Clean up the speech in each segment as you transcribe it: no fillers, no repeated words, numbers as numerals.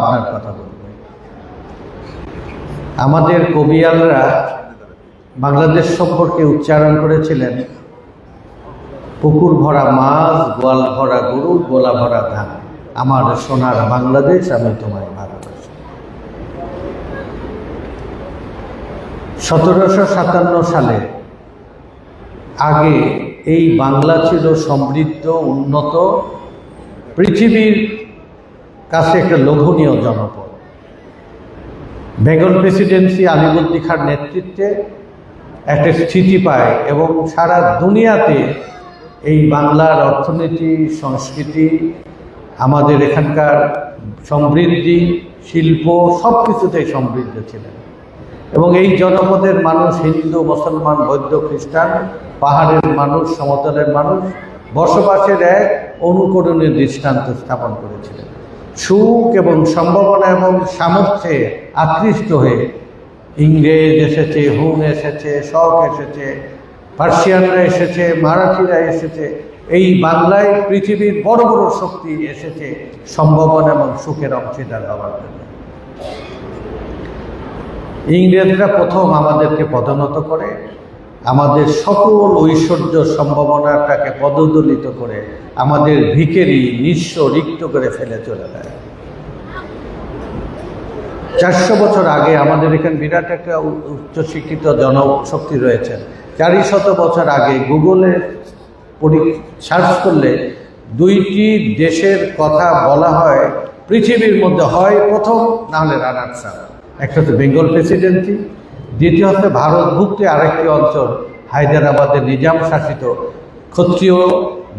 আপনার কথা বলবো। আমাদের কবিয়ালরা বাংলাদেশ সম্পর্কে উচ্চারণ করেছিলেন পুকুর ভরা মাছ, গোয়াল ভরা গরু, গোলা ভরা ধান, আমার সোনার বাংলাদেশ আমি তোমায় ভালোবাসি। 1757 সালে আগে এই বাংলা ছিল সমৃদ্ধ, উন্নত, পৃথিবীর কাছে একটা লোভনীয় জনপদ। বেঙ্গল প্রেসিডেন্সি আলিবর্দী খাঁর নেতৃত্বে একটা স্থিতি পায় এবং সারা দুনিয়াতে এই বাংলার অর্থনীতি, সংস্কৃতি, আমাদের এখানকার সমৃদ্ধি, শিল্প সব কিছুতেই সমৃদ্ধ ছিলেন। এবং এই জনপদের মানুষ হিন্দু, মুসলমান, বৌদ্ধ, খ্রিস্টান, পাহাড়ের মানুষ, সমতলের মানুষ বসবাসের এক অনুকরণীয় দৃষ্টান্ত স্থাপন করেছিলেন। সুখ এবং সম্ভাবনা এবং সামর্থ্যে আকৃষ্ট হয়ে ইংরেজ এসেছে, হুন এসেছে, শক এসেছে, পার্সিয়ানরা এসেছে, মারাঠিরা এসেছে, এই বাংলায় পৃথিবীর বড় বড় শক্তি এসেছে সম্ভাবনা এবং সুখের অংশীদার হওয়ার জন্য। ইংরেজরা প্রথম আমাদেরকে পদোন্নত করে, আমাদের সকল ঐশ্বর্য সম্ভাবনাটাকে পদদলিত করে আমাদের ভিখেরি, নিঃস্ব, রিক্ত করে ফেলে চলে যায়। 400 বছর আগে আমাদের এখানে বিরাট একটা উচ্চশিক্ষিত জনশক্তি রয়েছে। 400 বছর আগে গুগলে সার্চ করলে 2টি দেশের কথা বলা হয় পৃথিবীর মধ্যে, হয় প্রথম, না হলে রানার সাপ। একটা হচ্ছে বেঙ্গল প্রেসিডেন্সি, দ্বিতীয় হচ্ছে ভারতভুক্তি আরেকটি অঞ্চল হায়দ্রাবাদের নিজাম শাসিত ক্ষত্রিয়,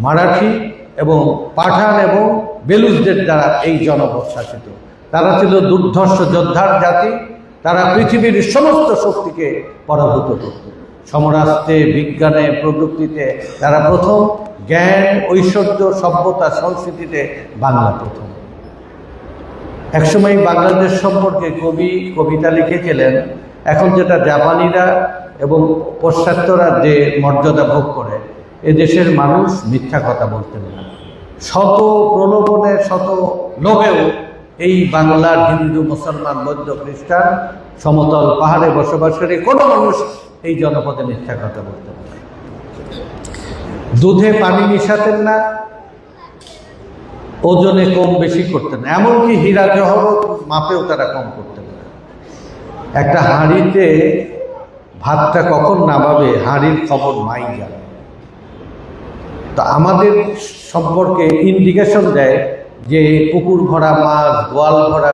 মারাঠি এবং পাঠান এবং বেলুচদের দ্বারা এই জনপদ শাসিত। তারা ছিল দুর্ধর্ষ যোদ্ধার জাতি, তারা পৃথিবীর সমস্ত শক্তিকে পরাভূত করত। সমরাস্ত্রে, বিজ্ঞানে, প্রযুক্তিতে তারা প্রথম, জ্ঞান, ঐশ্বর্য, সভ্যতা, সংস্কৃতিতে বাংলা প্রথম। একসময় বাংলাদেশ সম্পর্কে কবিতা লিখেছিলেন, এখন যেটা জাপানিরা এবং পাশ্চাত্যরা যে মর্যাদা ভোগ করে, এদেশের মানুষ মিথ্যা কথা বলতেন না। শত প্রলোভনে, শত লোভেও এই বাংলার হিন্দু, মুসলমান, বৌদ্ধ, খ্রিস্টান, সমতল পাহাড়ে বসবাসকারী কোনো মানুষ এই জনপদে মিথ্যা কথা বলতেন না। দুধে পানি মিশাতেন না, ওজনে কম বেশি করতেন না, এমনকি হীরা জহরত মাপেও তারা কম করতেন না। একটা হাঁড়িতে ভাতটা কখন নামাবে হাঁড়ির খবর মাই জানে। তো আমাদের সম্পর্কে ইন্ডিকেশন দেয় যে পুকুর ভরা মাছ, গোয়াল ভরা